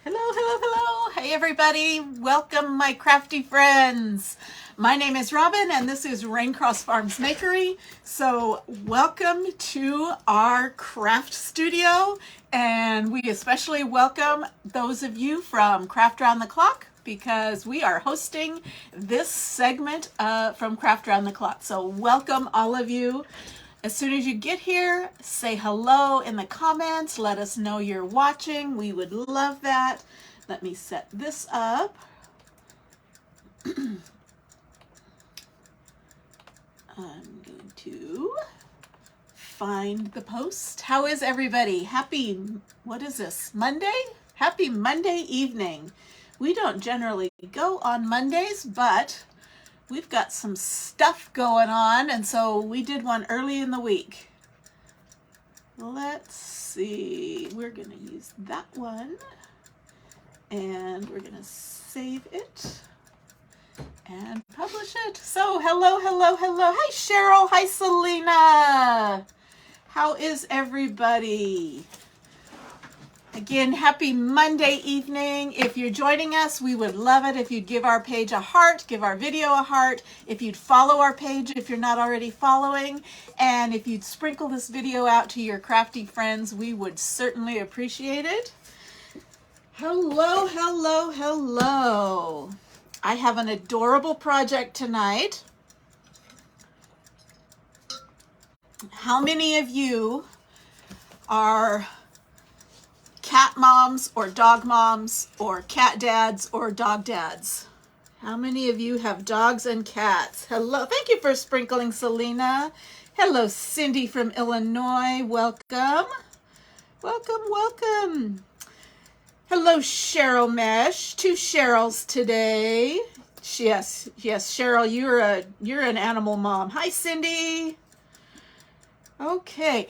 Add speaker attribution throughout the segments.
Speaker 1: Hello, hello, hello. Hey, everybody. Welcome, my crafty friends. My name is Robin, and this is Raincross Farms Makery. So welcome to our craft studio, and we especially welcome those of you from Craft Round the Clock because we are hosting this segment from Craft Round the Clock. So welcome all of you. As soon as you get here, say hello in the comments. Let us know you're watching. We would love that. Let me set this up. I'm going to find the post. How is everybody? Happy, what is this, Monday? Happy Monday evening. We don't generally go on Mondays, but we've got some stuff going on, and so we did one early in the week. Let's see, we're gonna use that one, and we're gonna save it and publish it. So hello, hello, hello. Hi Cheryl, hi Selena. How is everybody? Again, happy Monday evening. If you're joining us, we would love it if you'd give our page a heart, give our video a heart, if you'd follow our page if you're not already following, and if you'd sprinkle this video out to your crafty friends, we would certainly appreciate it. Hello, hello, hello. I have an adorable project tonight. How many of you are cat moms or dog moms or cat dads or dog dads? How many of you have dogs and cats? Hello, thank you for sprinkling, Selena. Hello, Cindy from Illinois. Welcome. Welcome, welcome. Hello, Cheryl Mesh. Two Cheryls today. Yes, Cheryl, you're an animal mom. Hi, Cindy. Okay.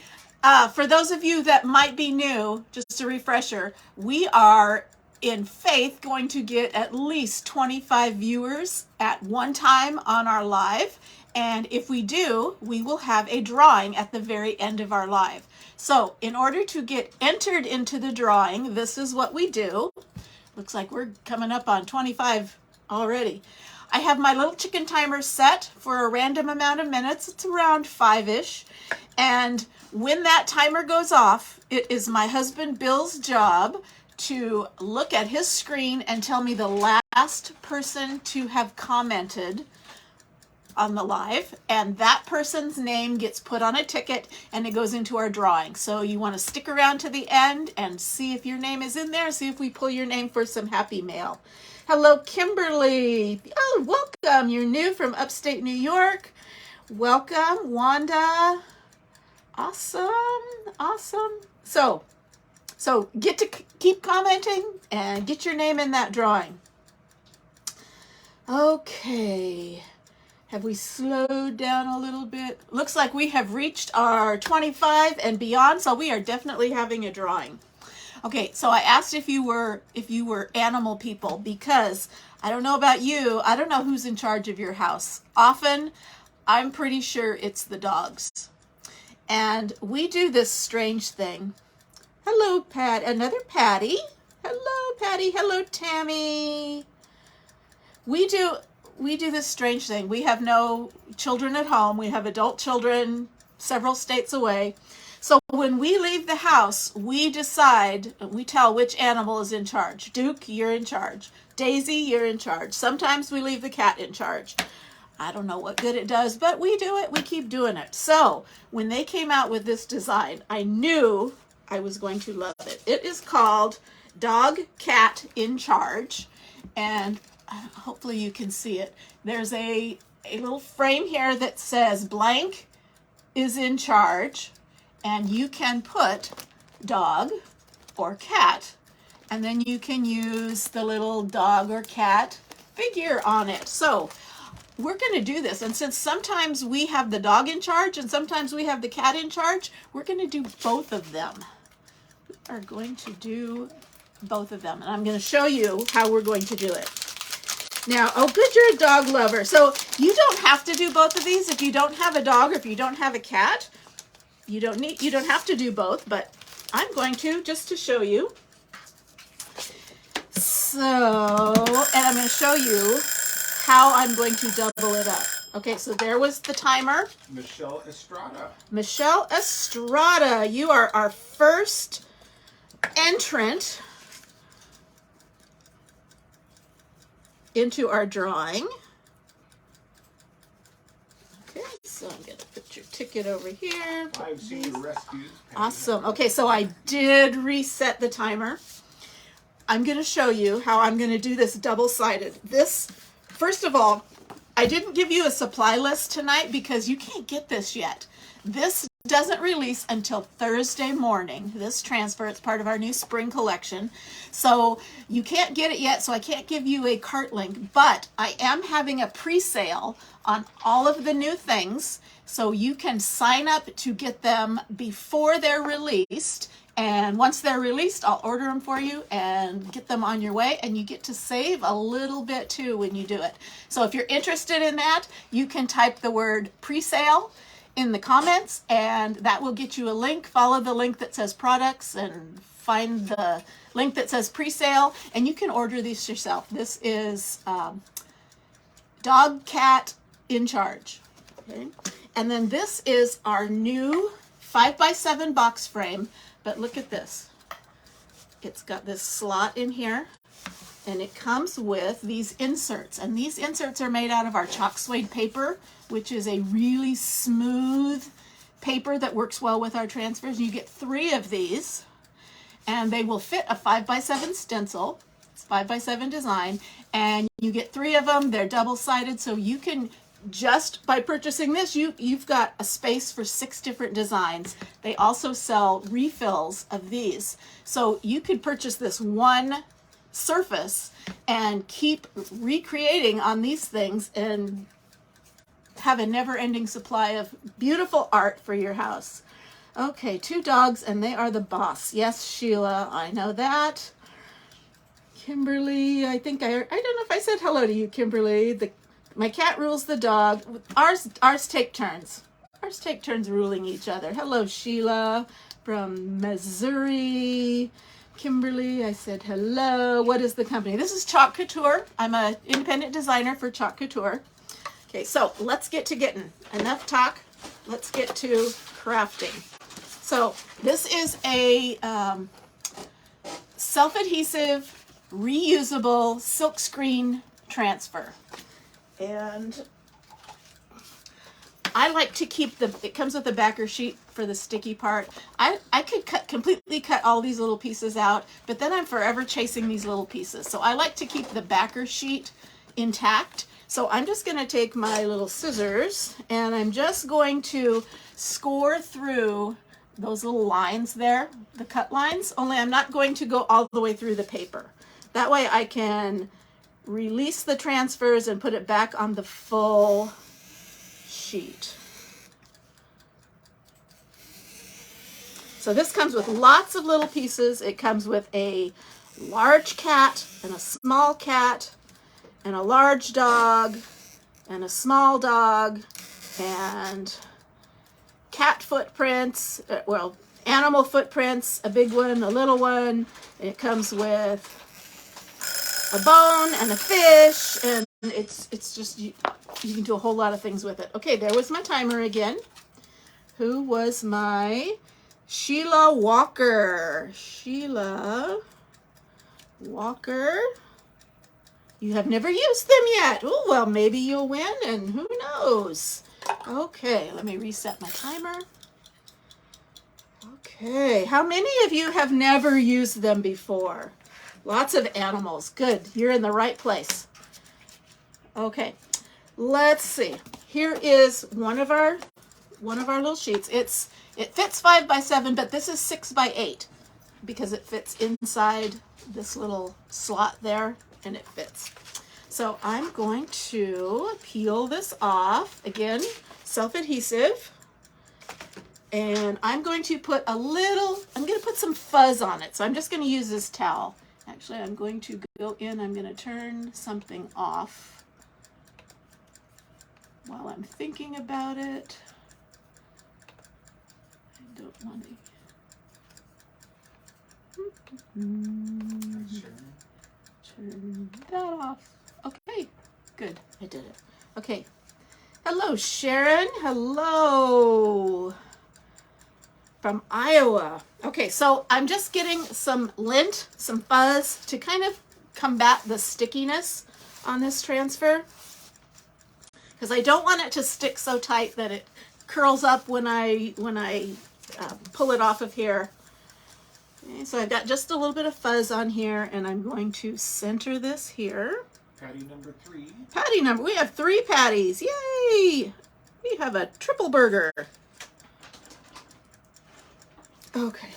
Speaker 1: For those of you that might be new, just a refresher, we are in faith going to get at least 25 viewers at one time on our live. And if we do, we will have a drawing at the very end of our live. So in order to get entered into the drawing, this is what we do. Looks like we're coming up on 25 already. I have my little chicken timer set for a random amount of minutes. It's around 5-ish. And when that timer goes off, it is my husband Bill's job to look at his screen and tell me the last person to have commented on the live, and that person's name gets put on a ticket and it goes into our drawing. So you want to stick around to the end and see if your name is in there, see if we pull your name for some happy mail. Hello, Kimberly. Oh, welcome. You're new from upstate New York. Welcome, Wanda. Awesome, awesome. So get to keep commenting and get your name in that drawing. Okay, have we slowed down a little bit? Looks like we have reached our 25 and beyond, so we are definitely having a drawing. Okay, so I asked if you were animal people because I don't know about you, I don't know who's in charge of your house. Often, I'm pretty sure it's the dogs. And we do this strange thing. Hello, Pat. Another Patty. Hello, Patty. Hello, Tammy. We do this strange thing. We have no children at home. We have adult children several states away. So when we leave the house, we tell which animal is in charge. Duke, you're in charge. Daisy, you're in charge. Sometimes we leave the cat in charge. I don't know what good it does, but we do it. We keep doing it. So when they came out with this design, I knew I was going to love it. It is called Dog Cat in Charge, and hopefully you can see it. There's a little frame here that says blank is in charge, and you can put dog or cat, and then you can use the little dog or cat figure on it. So we're going to do this, and since sometimes we have the dog in charge and sometimes we have the cat in charge, we're going to do both of them. We are going to do both of them, and I'm going to show you how we're going to do it. Now, oh good, you're a dog lover. So you don't have to do both of these if you don't have a dog or if you don't have a cat. You don't have to do both, but I'm going to just to show you. So, and I'm going to show you how I'm going to double it up. Okay, so there was the timer.
Speaker 2: Michelle Estrada.
Speaker 1: Michelle Estrada, you are our first entrant into our drawing. Okay, so I'm going to put your ticket over here.
Speaker 2: 5 senior rescues.
Speaker 1: Awesome. Okay, so I did reset the timer. I'm going to show you how I'm going to do this double-sided. This, first of all, I didn't give you a supply list tonight because you can't get this yet. This doesn't release until Thursday morning, this transfer. It's part of our new spring collection. So you can't get it yet, so I can't give you a cart link, but I am having a pre-sale on all of the new things, so you can sign up to get them before they're released. And once they're released, I'll order them for you and get them on your way. And you get to save a little bit too when you do it. So if you're interested in that, you can type the word pre-sale in the comments and that will get you a link. Follow the link that says products and find the link that says pre-sale and you can order these yourself. This is Dog Cat in Charge. Okay. And then this is our new 5x7 box frame. But look at this. It's got this slot in here and it comes with these inserts. And these inserts are made out of our chalk suede paper, which is a really smooth paper that works well with our transfers. You get 3 of these and they will fit a 5x7 stencil. It's 5x7 design and you get 3 of them. They're double-sided so you can just by purchasing this, you've got a space for 6 different designs. They also sell refills of these. So you could purchase this one surface and keep recreating on these things and have a never-ending supply of beautiful art for your house. Okay, 2 dogs and they are the boss. Yes, Sheila, I know that. Kimberly, I don't know if I said hello to you, Kimberly. My cat rules the dog. Ours take turns. Ours take turns ruling each other. Hello, Sheila from Missouri. Kimberly, I said hello. What is the company? This is Chalk Couture. I'm an independent designer for Chalk Couture. Okay, so let's get to getting. Enough talk. Let's get to crafting. So this is a self-adhesive, reusable silkscreen transfer. And I like to keep it comes with a backer sheet for the sticky part. I could completely cut all these little pieces out, but then I'm forever chasing these little pieces. So I like to keep the backer sheet intact. So I'm just going to take my little scissors and I'm just going to score through those little lines there, the cut lines, only I'm not going to go all the way through the paper. That way I can release the transfers and put it back on the full sheet. So this comes with lots of little pieces. It comes with a large cat and a small cat and a large dog and a small dog and cat footprints, well, animal footprints, a big one, a little one. And it comes with a bone and a fish, and it's just, you can do a whole lot of things with it. Okay, there was my timer again. Who was my Sheila Walker? Sheila Walker. You have never used them yet. Oh, well, maybe you'll win, and who knows? Okay, let me reset my timer. Okay, how many of you have never used them before? Lots of animals. Good. You're in the right place. Okay. Let's see. Here is one of our little sheets. It fits 5x7, but this is 6x8 because it fits inside this little slot there and it fits. So I'm going to peel this off. Again, self-adhesive. And I'm going to put some fuzz on it. So I'm just going to use this towel. Actually, I'm going to go in, I'm going to turn something off while I'm thinking about it. I don't want to turn Good, I did it. Okay. Hello, Sharon. Hello. From Iowa. Okay, so I'm just getting some lint, some fuzz to kind of combat the stickiness on this transfer, because I don't want it to stick so tight that it curls up when I pull it off of here. Okay, so I've got just a little bit of fuzz on here, and I'm going to center this here.
Speaker 2: Patty number 3.
Speaker 1: Patty number, we have 3 patties. Yay! We have a triple burger. Okay.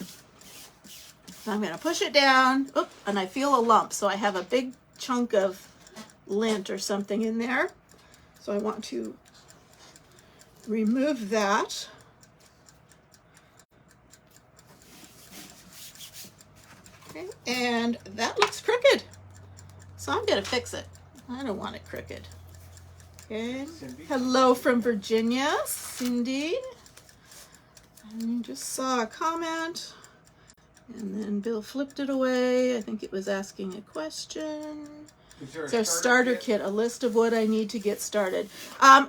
Speaker 1: So I'm going to push it down. Oop, and I feel a lump. So I have a big chunk of lint or something in there. So I want to remove that. Okay. And that looks crooked. So I'm going to fix it. I don't want it crooked. Okay.
Speaker 2: Cindy.
Speaker 1: Hello from Virginia, Cindy. And just saw a comment, and then Bill flipped it away. I think it was asking a question.
Speaker 2: Is there
Speaker 1: Is there a starter kit? A list of what I need to get started.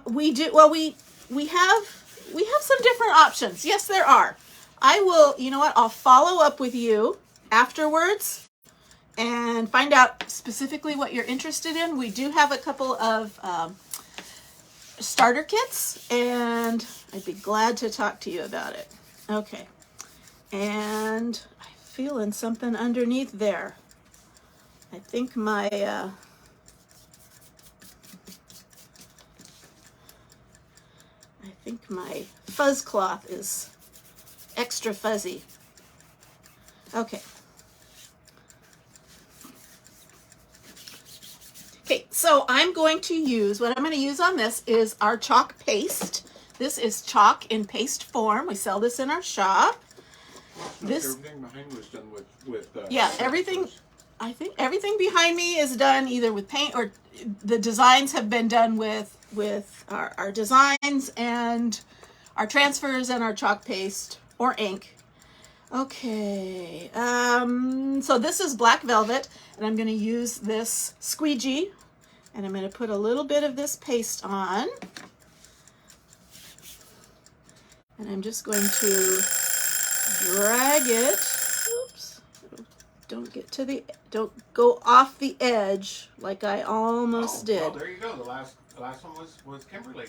Speaker 1: We do. Well, we have some different options. Yes, there are. I will. You know what? I'll follow up with you afterwards and find out specifically what you're interested in. We do have a couple of starter kits, and I'd be glad to talk to you about it. Okay, and I'm feeling something underneath there. I think my fuzz cloth is extra fuzzy. Okay. Okay, so I'm going to use, what I'm going to use on this is our chalk paste. This is chalk in paste form. We sell this in our shop.
Speaker 2: Everything behind was done with
Speaker 1: yeah, everything, I think everything behind me is done either with paint, or the designs have been done with our designs and our transfers and our chalk paste or ink. Okay, so this is black velvet, and I'm going to use this squeegee, and I'm going to put a little bit of this paste on, and I'm just going to drag it. Oops, don't go off the edge like I almost did.
Speaker 2: Well, there you go. The last one was Kimberly.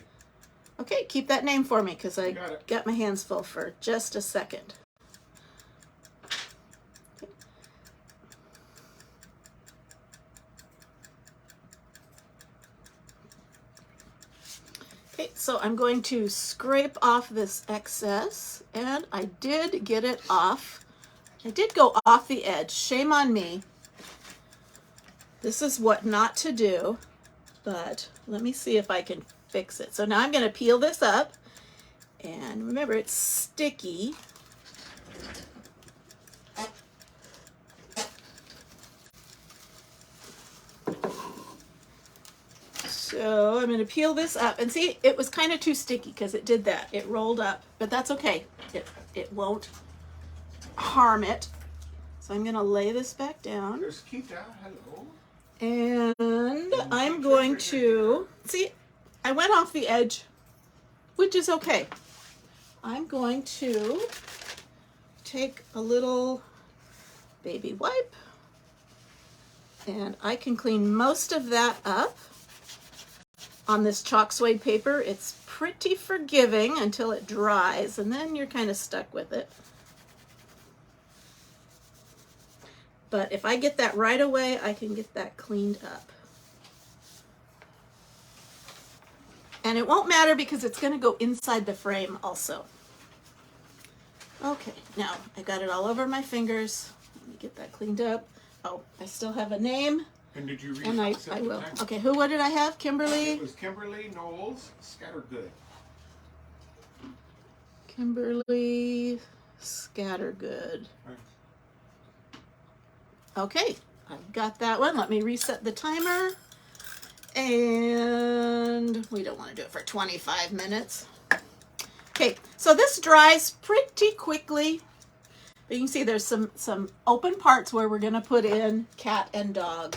Speaker 1: Okay, keep that name for me, because I
Speaker 2: Got it.
Speaker 1: got my hands full for just a second. Okay, so I'm going to scrape off this excess, and I did get it off. I did go off the edge. Shame on me. This is what not to do, but let me see if I can fix it. So now I'm going to peel this up, and remember, it's sticky. So I'm going to peel this up, and see, it was kind of too sticky because it did that. It rolled up, but that's okay. It won't harm it. So I'm going to lay this back down.
Speaker 2: There's Keita. Hello.
Speaker 1: And I'm going to, see, I went off the edge, which is okay. I'm going to take a little baby wipe, and I can clean most of that up. On this chalk suede paper, it's pretty forgiving until it dries, and then you're kind of stuck with it. But if I get that right away, I can get that cleaned up. And it won't matter because it's going to go inside the frame also. Okay, now I got it all over my fingers. Let me get that cleaned up. Oh, I still have a name.
Speaker 2: And did you read
Speaker 1: And I will. Okay, what did I have? Kimberly?
Speaker 2: It was Kimberly Knowles Scattergood.
Speaker 1: Kimberly Scattergood.
Speaker 2: Right.
Speaker 1: Okay, I've got that one. Let me reset the timer. And we don't want to do it for 25 minutes. Okay, so this dries pretty quickly. But you can see there's some open parts where we're going to put in cat and dog.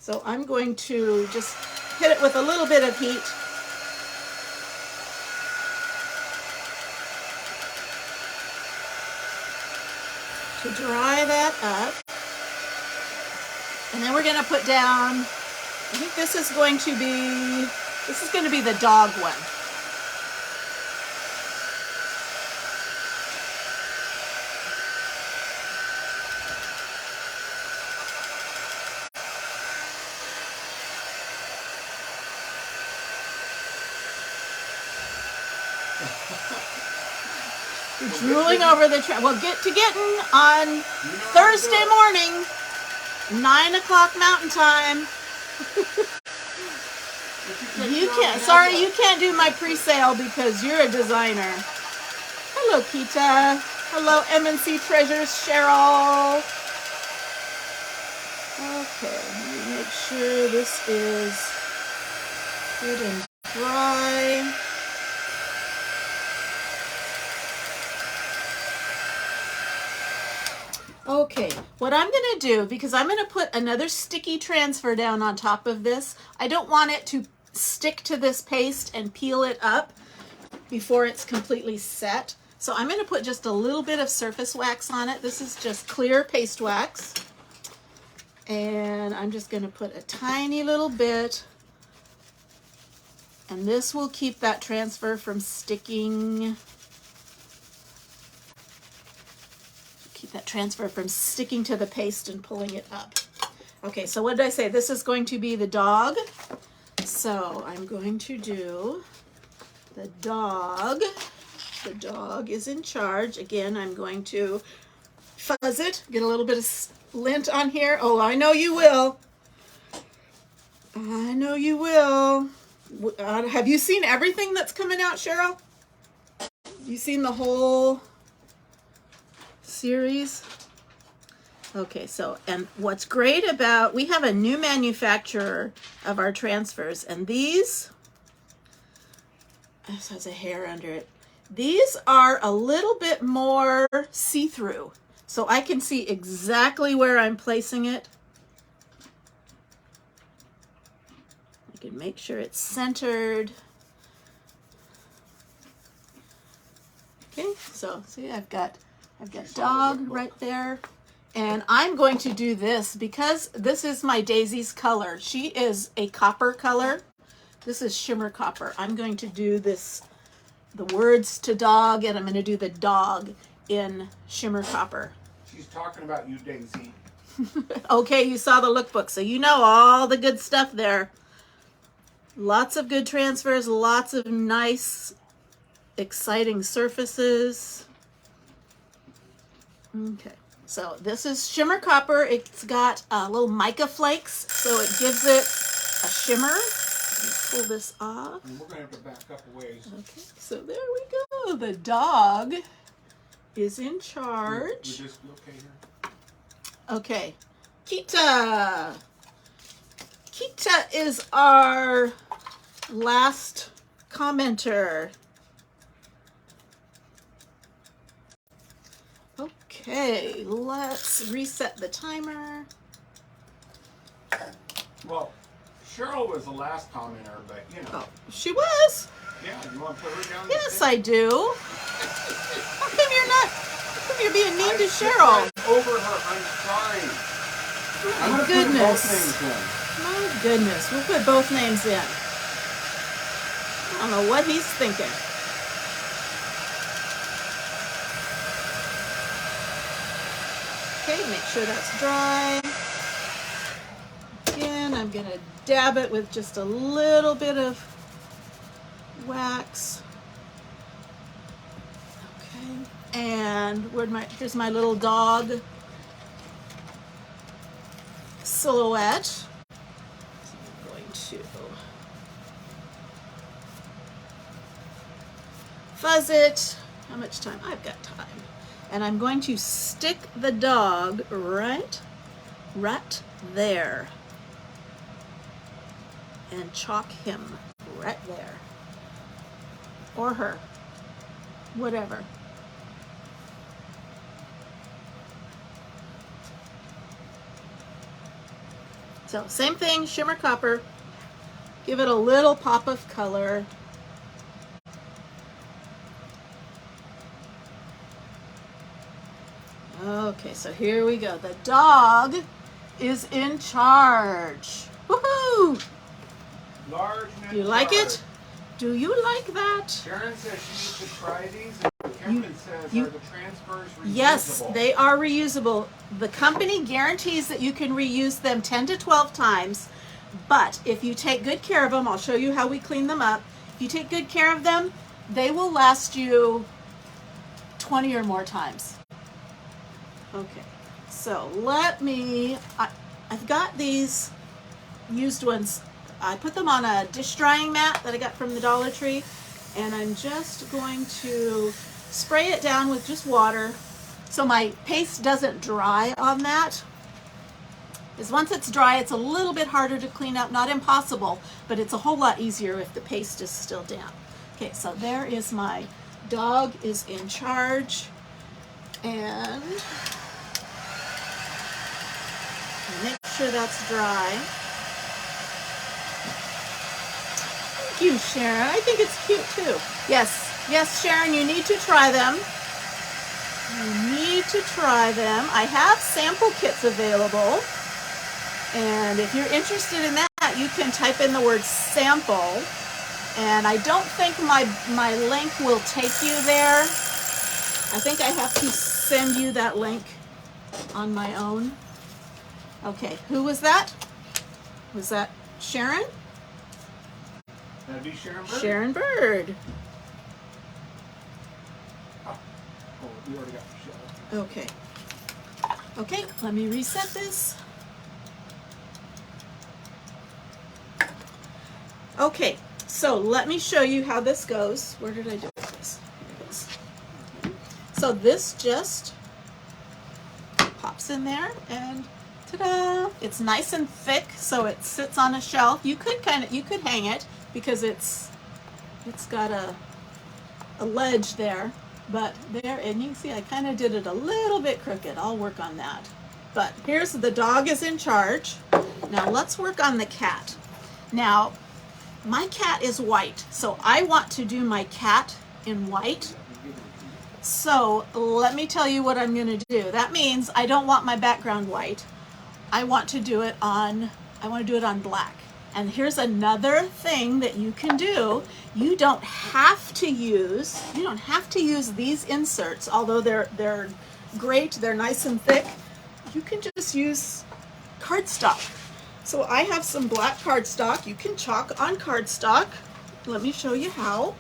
Speaker 1: So I'm going to just hit it with a little bit of heat. To dry that up. And then we're going to put down, I think this is going to be the dog one. Drooling over the well, getting on Thursday morning, 9 o'clock Mountain Time. You can't. Sorry, you can't do my pre-sale because you're a designer. Hello, Kita. Hello, MNC Treasures, Cheryl. Okay, let me make sure this is good and dry. Okay, what I'm going to do, because I'm going to put another sticky transfer down on top of this, I don't want it to stick to this paste and peel it up before it's completely set. So I'm going to put just a little bit of surface wax on it. This is just clear paste wax. And I'm just going to put a tiny little bit. And this will keep that transfer from sticking. That transfer from sticking to the paste and pulling it up. Okay, so what did I say? This is going to be the dog. So I'm going to do the dog. The dog is in charge. Again, I'm going to fuzz it, get a little bit of lint on here. Oh, I know you will. I know you will. Have you seen everything that's coming out, Cheryl? You seen the whole series? Okay, so, and what's great about, we have a new manufacturer of our transfers, and these, this has a hair under it. These are a little bit more see-through, so I can see exactly where I'm placing it. I can make sure it's centered. Okay, so see, I've got dog right there. And I'm going to do this because this is my Daisy's color. She is a copper color. This is shimmer copper. I'm going to do this, the words to dog, and I'm going to do the dog in shimmer copper.
Speaker 2: She's talking about you, Daisy.
Speaker 1: Okay, you saw the lookbook, so you know all the good stuff there. Lots of good transfers, lots of nice, exciting surfaces. Okay, so this is shimmer copper. It's got little mica flakes, so it gives it a shimmer. Let me pull this off.
Speaker 2: And we're going to have to back up a ways.
Speaker 1: Okay, so there we go. The dog is in charge.
Speaker 2: You just okay here?
Speaker 1: Okay, Kita. Kita is our last commenter. Okay, let's reset the timer.
Speaker 2: Well, Cheryl was the last commenter, but you know.
Speaker 1: Oh, she was.
Speaker 2: Yeah, you want to put her down?
Speaker 1: Yes, I do. How come you're being mean to Cheryl?
Speaker 2: Over her, I'm sorry. I'm
Speaker 1: My
Speaker 2: gonna
Speaker 1: goodness.
Speaker 2: put both names in.
Speaker 1: My goodness, we'll put both names in. I don't know what he's thinking. Okay, make sure that's dry. Again, I'm going to dab it with just a little bit of wax. Okay, and here's my little dog silhouette. So I'm going to fuzz it. How much time? I've got time. And I'm going to stick the dog right there. And chalk him right there. Or her. Whatever. So same thing, shimmer copper. Give it a little pop of color. Okay, so here we go. The dog is in charge. Woohoo!
Speaker 2: Large men
Speaker 1: You like
Speaker 2: charge.
Speaker 1: it? Do you like that?
Speaker 2: Sharon says she needs to try these, and Kevin says,
Speaker 1: you-
Speaker 2: are the transfers reusable?
Speaker 1: Yes, they are reusable. The company guarantees that you can reuse them 10 to 12 times, but if you take good care of them, I'll show you how we clean them up. If you take good care of them, they will last you 20 or more times. Okay, so I've got these used ones. I put them on a dish drying mat that I got from the Dollar Tree, and I'm just going to spray it down with just water so my paste doesn't dry on that. Because once it's dry, it's a little bit harder to clean up. Not impossible, but it's a whole lot easier if the paste is still damp. Okay, so there is my dog is in charge, and make sure that's dry. Thank you, Sharon. I think it's cute too. Yes, Sharon, you need to try them. You need to try them. I have sample kits available. And if you're interested in that, you can type in the word sample. And I don't think my link will take you there. I think I have to send you that link on my own. Okay, who was that? Was that Sharon?
Speaker 2: That'd be Sharon Bird?
Speaker 1: Sharon Bird.
Speaker 2: Oh, we already got Michelle.
Speaker 1: Okay. Okay, let me reset this. Okay, so let me show you how this goes. Where did I do this? Here it is. So this just pops in there and ta-da! It's nice and thick, so it sits on a shelf. You could hang it because it's got a ledge there, but there, and you can see I kind of did it a little bit crooked. I'll work on that. But here's the dog is in charge. Now let's work on the cat. Now, my cat is white, so I want to do my cat in white. So let me tell you what I'm going to do. That means I don't want my background white. I want to do it on black. And here's another thing that you can do. You don't have to use these inserts, although they're great, they're nice and thick. You can just use cardstock. So I have some black cardstock. You can chalk on cardstock. Let me show you how.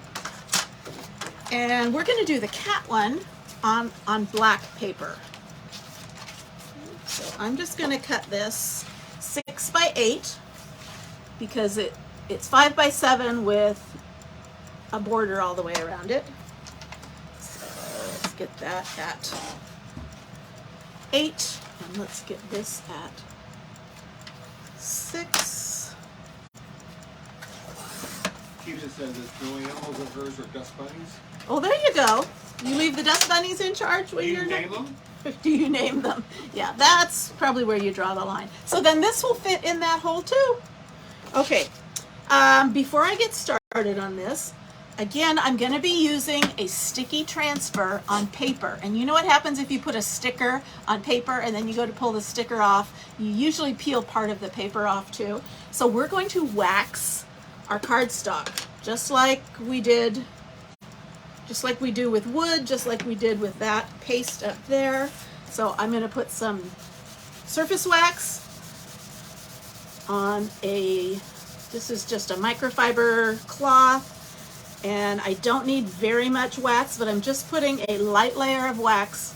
Speaker 1: And we're going to do the cat one on black paper. So I'm just going to cut this 6 by 8 because it's 5 by 7 with a border all the way around it. So let's get that at 8, and let's get this at 6.
Speaker 2: Keisha says that the only animals of hers are dust bunnies.
Speaker 1: Oh, there you go. You leave the dust bunnies in charge when
Speaker 2: Do you
Speaker 1: you're
Speaker 2: name them?
Speaker 1: Do you name them? Yeah, that's probably where you draw the line. So then this will fit in that hole too. Okay, before I get started on this, again, I'm going to be using a sticky transfer on paper. And you know what happens if you put a sticker on paper and then you go to pull the sticker off? You usually peel part of the paper off too. So we're going to wax our cardstock, just like we do with wood, just like we did with that paste up there. So I'm going to put some surface wax on this is just a microfiber cloth, and I don't need very much wax, but I'm just putting a light layer of wax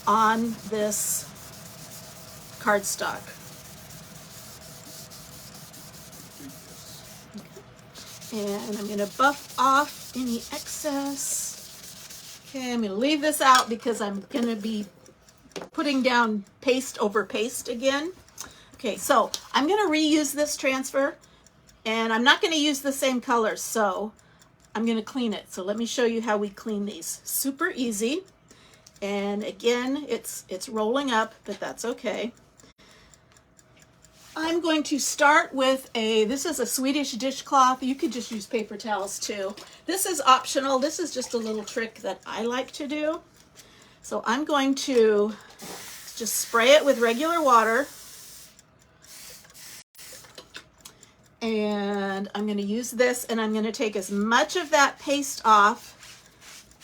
Speaker 1: on this cardstock. And I'm going to buff off any excess. Okay, I'm going to leave this out because I'm going to be putting down paste over paste again. Okay, so I'm going to reuse this transfer, and I'm not going to use the same color, so I'm going to clean it. So let me show you how we clean these. Super easy. And again, it's rolling up, but that's okay. I'm going to start with this is a Swedish dishcloth. You could just use paper towels too. This is optional. This is just a little trick that I like to do. So I'm going to just spray it with regular water. And I'm going to use this, and I'm going to take as much of that paste off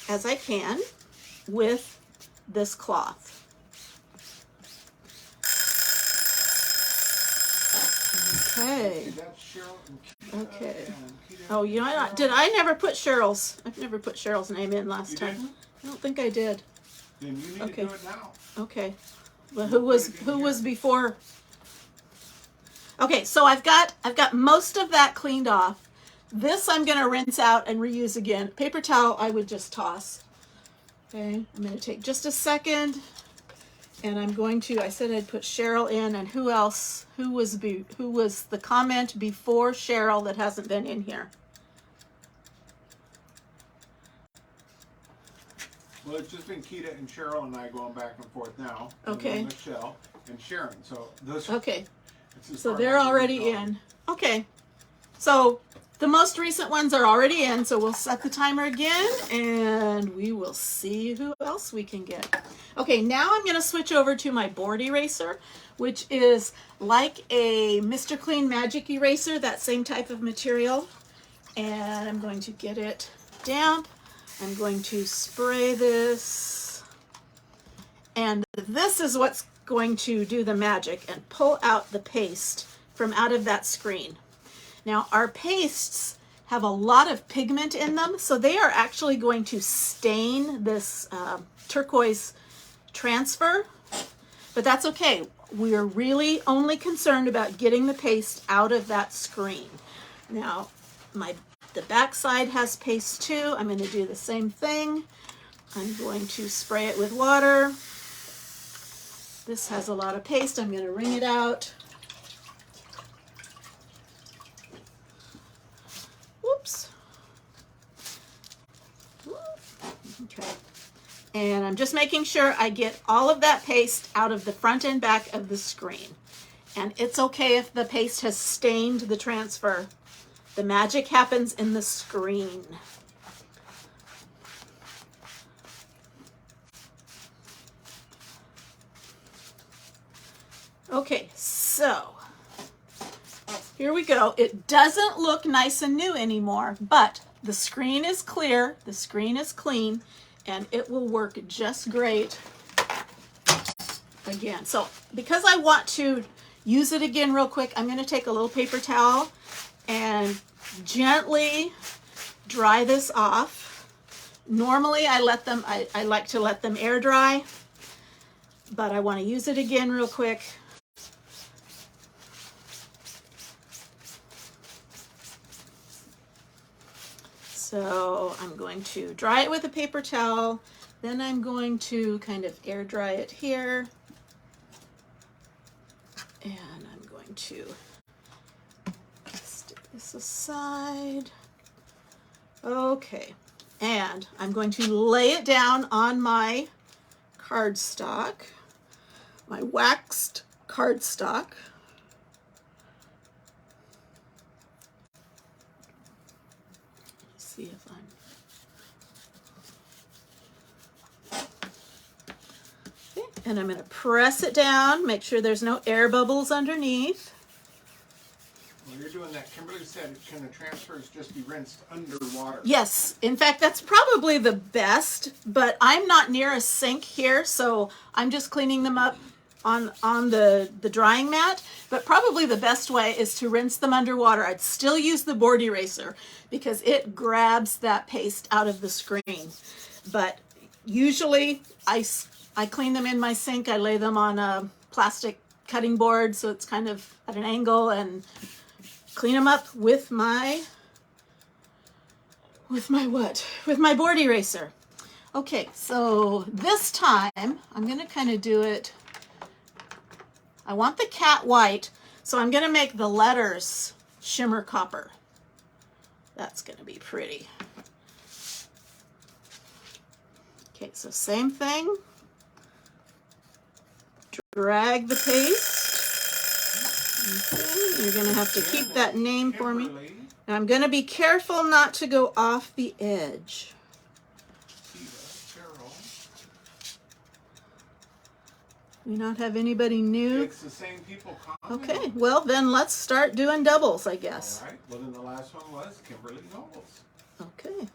Speaker 1: as I can with this cloth. Okay. Okay. Oh, you know, did I never put Cheryl's? I've never put Cheryl's name in last time.
Speaker 2: Didn't?
Speaker 1: I don't think I did.
Speaker 2: Then you need
Speaker 1: Okay.
Speaker 2: to do it now.
Speaker 1: Okay. Well, who was before? Okay, so I've got most of that cleaned off. This I'm going to rinse out and reuse again. Paper towel I would just toss. Okay, I'm going to take just a second, and I'm going to, I said I'd put Cheryl in, and who else? Who was the comment before Cheryl that hasn't been in here?
Speaker 2: Well, it's just been Keita and Cheryl and I going back and forth now.
Speaker 1: Okay.
Speaker 2: And then Michelle and Sharon. So those.
Speaker 1: Okay.
Speaker 2: It's as
Speaker 1: So
Speaker 2: far
Speaker 1: they're
Speaker 2: back as
Speaker 1: already
Speaker 2: we go.
Speaker 1: in. Okay. So the most recent ones are already in, so we'll set the timer again and we will see who else we can get. Okay, now I'm going to switch over to my board eraser, which is like a Mr. Clean Magic Eraser, that same type of material. And I'm going to get it damp. I'm going to spray this. And this is what's going to do the magic and pull out the paste from out of that screen. Now our pastes have a lot of pigment in them, so they are actually going to stain this turquoise transfer, but that's okay. We're really only concerned about getting the paste out of that screen. Now the back side has paste too. I'm going to do the same thing. I'm going to spray it with water. This has a lot of paste. I'm going to wring it out. Whoops. Okay. And I'm just making sure I get all of that paste out of the front and back of the screen. And it's okay if the paste has stained the transfer. The magic happens in the screen. Okay, so here we go. It doesn't look nice and new anymore, but the screen is clear, the screen is clean, and it will work just great again. So because I want to use it again real quick, I'm going to take a little paper towel and gently dry this off. Normally I like to let them air dry, but I want to use it again real quick. So I'm going to dry it with a paper towel, then I'm going to kind of air dry it here, and I'm going to stick this aside. Okay, and I'm going to lay it down on my cardstock, my waxed cardstock. See if okay. And I'm going to press it down, make sure there's no air bubbles underneath.
Speaker 2: When you're doing that, Kimberly said, can the transfers just be rinsed underwater?
Speaker 1: Yes, in fact, that's probably the best, but I'm not near a sink here, so I'm just cleaning them up on the drying mat, but probably the best way is to rinse them underwater. I'd still use the board eraser because it grabs that paste out of the screen. But usually I clean them in my sink. I lay them on a plastic cutting board so it's kind of at an angle and clean them up with my board eraser. Okay, so this time I'm going to kind of do it. I want the cat white, so I'm going to make the letters shimmer copper. That's going to be pretty. Okay, so same thing. Drag the paste. You're going to have to keep that name for me.
Speaker 2: Kimberly.
Speaker 1: Now I'm going to be careful not to go off the edge.
Speaker 2: Carol.
Speaker 1: We not have anybody new?
Speaker 2: It's the same people commenting.
Speaker 1: Okay, well then let's start doing doubles, I guess.
Speaker 2: All right. Well, then the last one was Kimberly Knowles.
Speaker 1: Okay.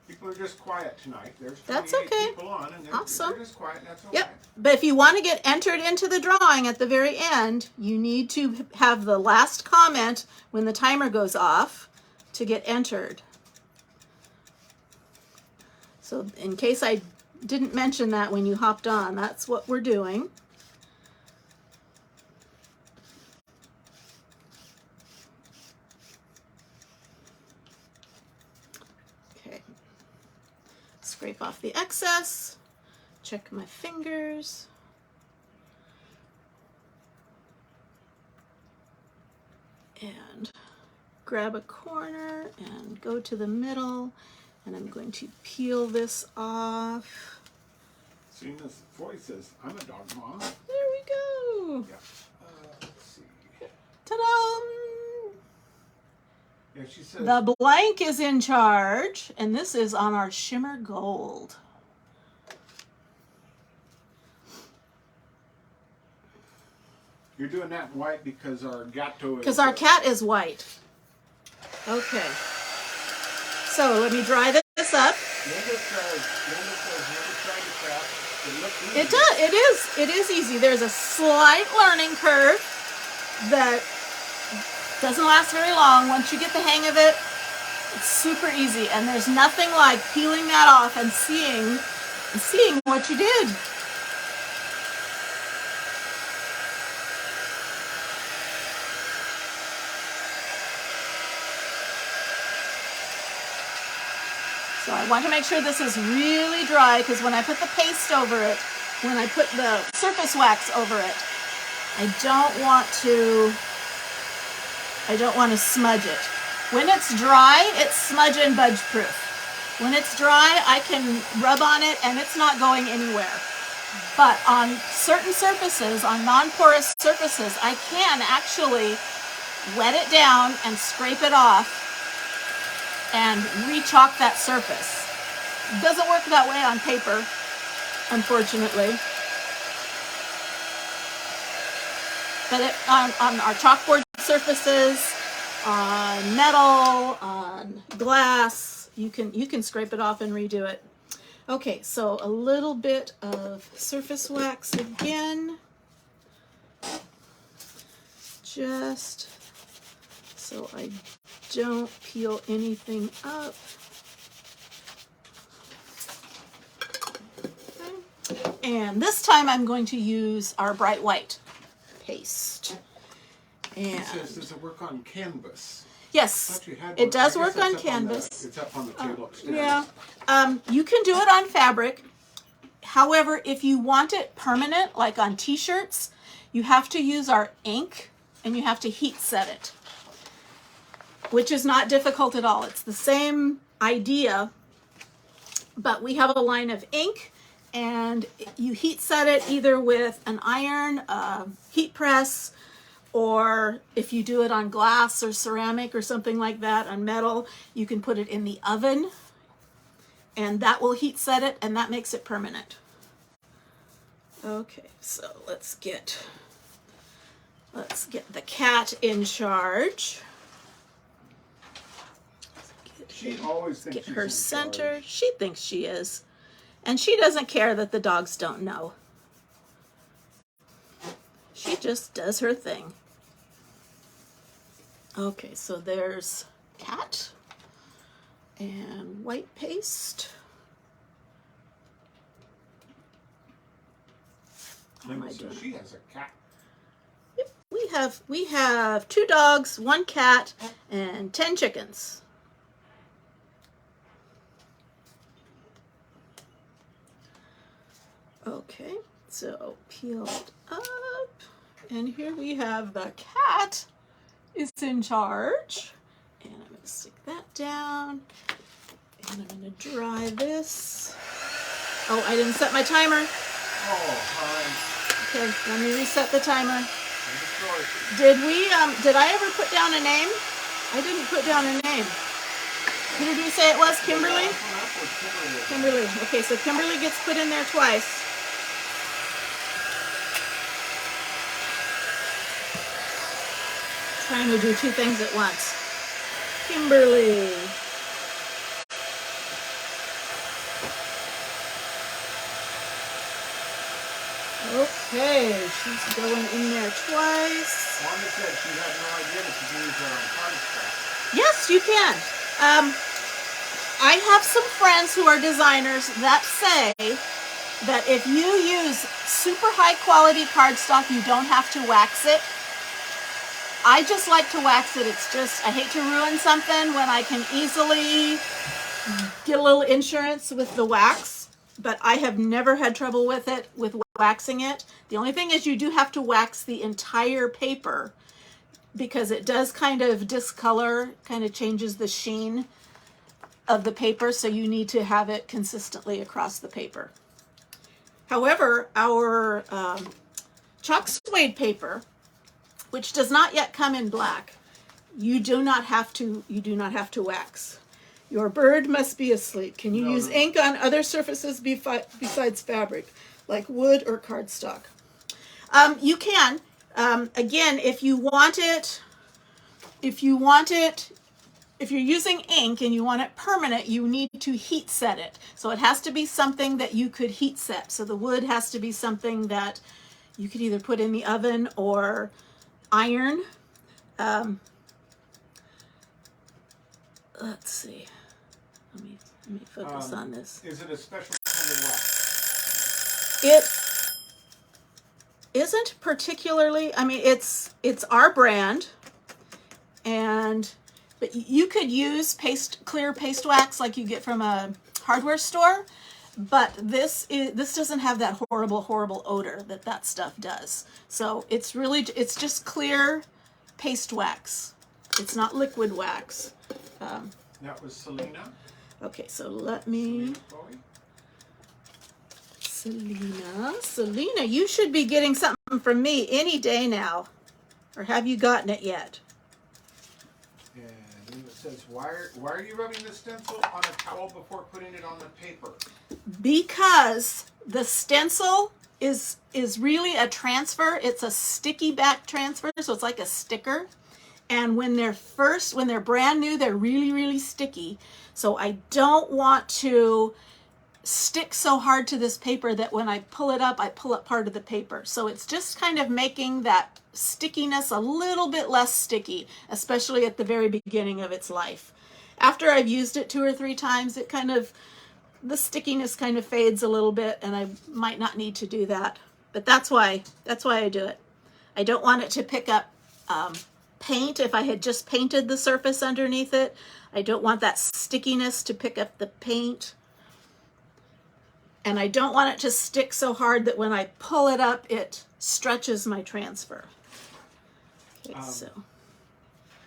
Speaker 2: People are just quiet tonight. There's
Speaker 1: That's
Speaker 2: 28
Speaker 1: okay.
Speaker 2: people on, and
Speaker 1: Awesome.
Speaker 2: they're just quiet. That's okay.
Speaker 1: Yep. But if you want to get entered into the drawing at the very end, you need to have the last comment when the timer goes off to get entered. So in case I didn't mention that when you hopped on, that's what we're doing. Okay. Scrape off the excess. Check my fingers. And grab a corner and go to the middle. And I'm going to peel this off.
Speaker 2: Cena's voice says, I'm a dog mom.
Speaker 1: There we go.
Speaker 2: Yeah. Let's see.
Speaker 1: Ta-da!
Speaker 2: Yeah, she says,
Speaker 1: The blank is in charge, and this is on our shimmer gold.
Speaker 2: you're doing that in white because our gato is...
Speaker 1: Because our cat is white. Okay. So let me dry this up.
Speaker 2: Linda says, never tried to craft. It looks easy.
Speaker 1: It does. It is easy. There's a slight learning curve that doesn't last very long. Once you get the hang of it, it's super easy. And there's nothing like peeling that off and seeing what you did. So I want to make sure this is really dry because when I put the paste over it, when I put the surface wax over it, I don't want to smudge it. When it's dry, it's smudge and budge proof. When it's dry, I can rub on it and it's not going anywhere. But on certain surfaces, on non-porous surfaces, I can actually wet it down and scrape it off and re-chalk that surface. It doesn't work that way on paper, unfortunately. But on our chalkboard surfaces, on metal, on glass, you can scrape it off and redo it. Okay, so a little bit of surface wax again, just so I don't peel anything up. Okay. And this time I'm going to use our bright white paste. And
Speaker 2: It says, does it work on canvas?
Speaker 1: yes,
Speaker 2: I thought you had
Speaker 1: it
Speaker 2: one.
Speaker 1: does
Speaker 2: I guess
Speaker 1: work
Speaker 2: it's
Speaker 1: on
Speaker 2: up
Speaker 1: canvas.
Speaker 2: It's up on the table upstairs.
Speaker 1: Yeah, you can do it on fabric. However, if you want it permanent, like on t-shirts, you have to use our ink and you have to heat set it, which is not difficult at all. It's the same idea, but we have a line of ink and you heat set it either with an iron, heat press, or if you do it on glass or ceramic or something like that, on metal, you can put it in the oven and that will heat set it and that makes it permanent. Okay, so let's get the cat in charge.
Speaker 2: She always thinks
Speaker 1: Get
Speaker 2: she's
Speaker 1: her
Speaker 2: in
Speaker 1: center.
Speaker 2: charge.
Speaker 1: She thinks she is. And she doesn't care that the dogs don't know. She just does her thing. Okay, so there's cat and white paste. How am I
Speaker 2: Linda
Speaker 1: doing?
Speaker 2: says she has a cat.
Speaker 1: Yep, we have 2 dogs, 1 cat, and 10 chickens. Okay, so peeled up, and here we have the cat is in charge. And I'm going to stick that down, and I'm going to dry this. Oh, I didn't set my timer.
Speaker 2: Oh,
Speaker 1: Okay, let me reset the timer.
Speaker 2: Destroy it.
Speaker 1: Did I ever put down a name? I didn't put down a name. Who did we say it was? Kimberly?
Speaker 2: The last one up was Kimberly.
Speaker 1: Kimberly. Okay, so Kimberly gets put in there twice. Trying to do two things at once. Kimberly. Okay, she's going in there twice.
Speaker 2: Wanda said she had no idea that you can use her on cardstock.
Speaker 1: Yes, you can. I have some friends who are designers that say that if you use super high quality cardstock, you don't have to wax it. I just like to wax it. It's just, I hate to ruin something when I can easily get a little insurance with the wax, but I have never had trouble with it, with waxing it. The only thing is you do have to wax the entire paper because it does kind of discolor, kind of changes the sheen of the paper, so you need to have it consistently across the paper. However, our chalk suede paper, which does not yet come in black, you do not have to wax. Your bird must be asleep. Can you use ink on other surfaces besides fabric, like wood or cardstock? You can. Again, if you're using ink and you want it permanent, you need to heat set it. So it has to be something that you could heat set. So the wood has to be something that you could either put in the oven or iron. Let's see. Let me focus on this.
Speaker 2: Is it a special kind of wax?
Speaker 1: It isn't particularly, I mean, it's our brand, but you could use clear paste wax like you get from a hardware store, but this doesn't have that horrible odor that stuff does. So it's just clear paste wax. It's not liquid wax.
Speaker 2: That was Selena.
Speaker 1: Okay, so let me... Selena, you should be getting something from me any day now. Or have you gotten it yet?
Speaker 2: And it says, why are you rubbing the stencil on a towel before putting it on the paper?
Speaker 1: Because the stencil is really a transfer. It's a sticky back transfer, so it's like a sticker. And when they're brand new, they're really sticky. So I don't want to stick so hard to this paper that when I pull it up, I pull up part of the paper. So it's just kind of making that stickiness a little bit less sticky, especially at the very beginning of its life. After I've used it 2 or 3 times, the stickiness kind of fades a little bit, and I might not need to do that. But that's why I do it. I don't want it to pick up paint if I had just painted the surface underneath it. I don't want that stickiness to pick up the paint. And I don't want it to stick so hard that when I pull it up, it stretches my transfer. Okay,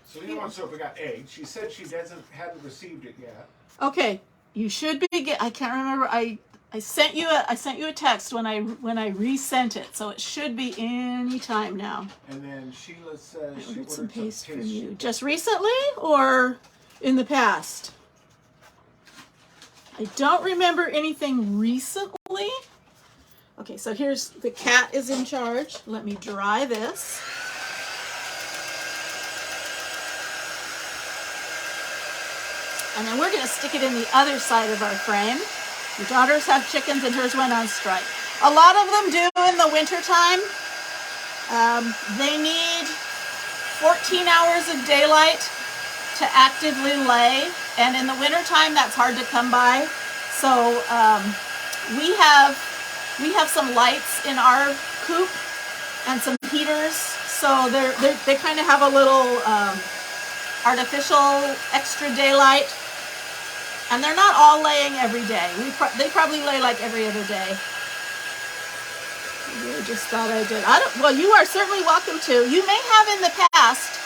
Speaker 2: Selena wants to know if we got eggs. She said she hadn't received it yet.
Speaker 1: Okay, you should be. I can't remember. I sent you a text when I resent it, so it should be any time now.
Speaker 2: And then Sheila says
Speaker 1: I
Speaker 2: she
Speaker 1: ordered
Speaker 2: ordered
Speaker 1: some paste from
Speaker 2: paste.
Speaker 1: you. Just recently or in the past? I don't remember anything recently. Okay, so here's the cat is in charge. Let me dry this. And then we're going to stick it in the other side of our frame. Your daughters have chickens and hers went on strike. A lot of them do in the wintertime. They need 14 hours of daylight to actively lay. And in the wintertime, that's hard to come by. So we have some lights in our coop and some heaters. So they kind of have a little artificial extra daylight. And they're not all laying every day. They probably lay like every other day. I just thought I did. Well, you are certainly welcome to. You may have in the past,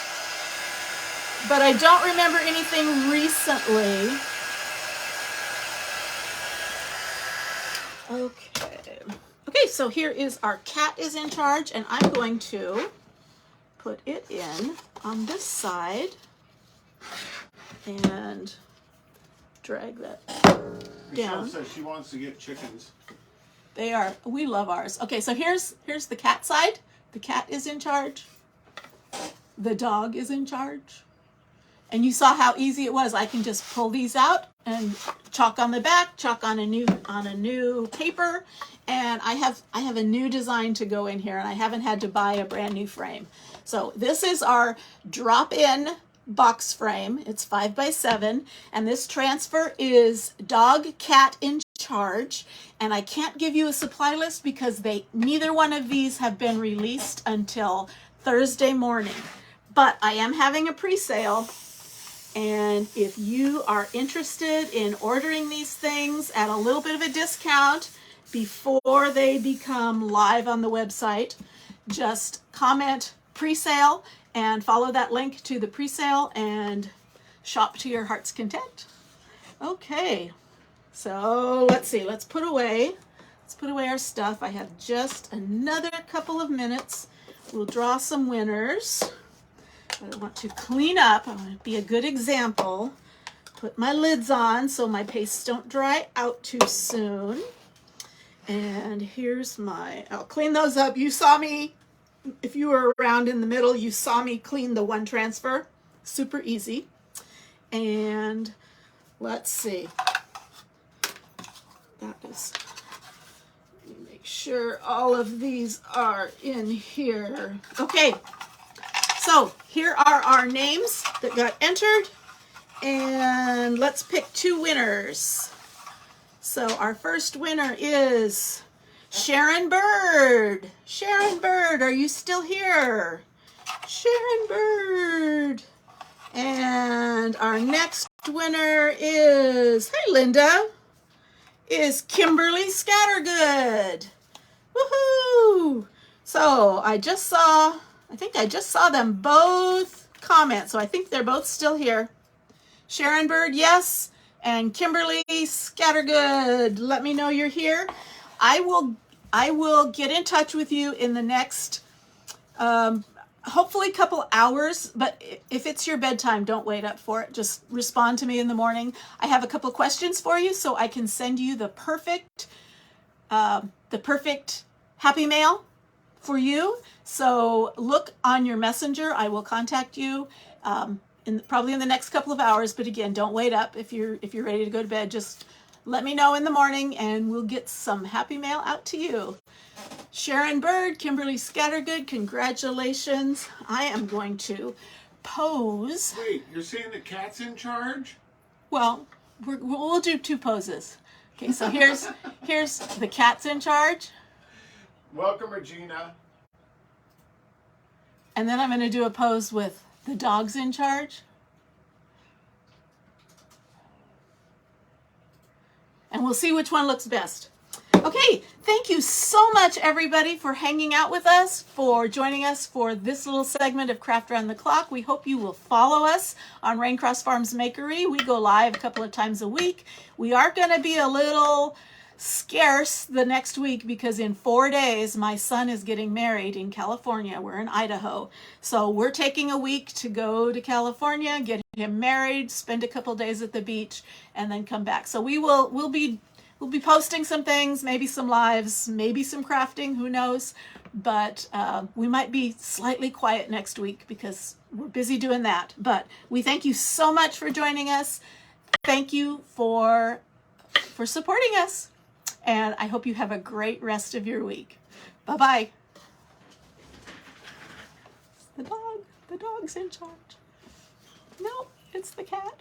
Speaker 1: but I don't remember anything recently. Okay, so here is our cat is in charge, and I'm going to put it in on this side and drag that
Speaker 2: Michelle
Speaker 1: down.
Speaker 2: says she wants to get chickens.
Speaker 1: We love ours. Okay, so here's the cat side. The cat is in charge. The dog is in charge. And you saw how easy it was. I can just pull these out and chalk on the back, chalk on a new paper, and I have a new design to go in here, and I haven't had to buy a brand new frame. So this is our drop-in box frame. It's 5x7, and this transfer is dog, cat in charge. And I can't give you a supply list because neither one of these have been released until Thursday morning. But I am having a pre-sale. And if you are interested in ordering these things at a little bit of a discount before they become live on the website, just comment pre-sale and follow that link to the pre-sale and shop to your heart's content. Okay, so let's see, let's put away our stuff. I have just another couple of minutes. We'll draw some winners. But I want to clean up. I want to be a good example. Put my lids on so my pastes don't dry out too soon. And here's I'll clean those up. You saw me, if you were around in the middle, you saw me clean the one transfer. Super easy. And let's see. Let me make sure all of these are in here. Okay. So here are our names that got entered, and let's pick 2 winners. So our first winner is Sharon Bird. Sharon Bird, are you still here? Sharon Bird. And our next winner is, hey Linda, is Kimberly Scattergood. Woohoo! So I think I just saw them both comment, so I think they're both still here. Sharon Bird, yes, and Kimberly Scattergood, let me know you're here. I will get in touch with you in the next, hopefully couple hours, but if it's your bedtime, don't wait up for it. Just respond to me in the morning. I have a couple questions for you so I can send you the perfect happy mail for you. So look on your messenger. I will contact you probably in the next couple of hours. But again, don't wait up. If you're ready to go to bed, just let me know in the morning and we'll get some happy mail out to you. Sharon Bird, Kimberly Scattergood, congratulations. I am going to pose.
Speaker 2: Wait, you're saying the cat's in charge?
Speaker 1: Well, we'll do 2 poses. Okay, so here's the cat's in charge.
Speaker 2: Welcome, Regina.
Speaker 1: And then I'm going to do a pose with the dog's in charge. And we'll see which one looks best. Okay, thank you so much, everybody, for hanging out with us, for joining us for this little segment of Craft Around the Clock. We hope you will follow us on Raincross Farms Makery. We go live a couple of times a week. We are going to be a little scarce the next week because in 4 days my son is getting married in California. We're in Idaho, so we're taking a week to go to California, get him married, spend a couple days at the beach, and then come back. So we'll be posting some things, maybe some lives, maybe some crafting, who knows, but we might be slightly quiet next week because we're busy doing that. But we thank you so much for joining us. Thank you for supporting us. And I hope you have a great rest of your week. Bye-bye. The dog's in charge. No, it's the cat.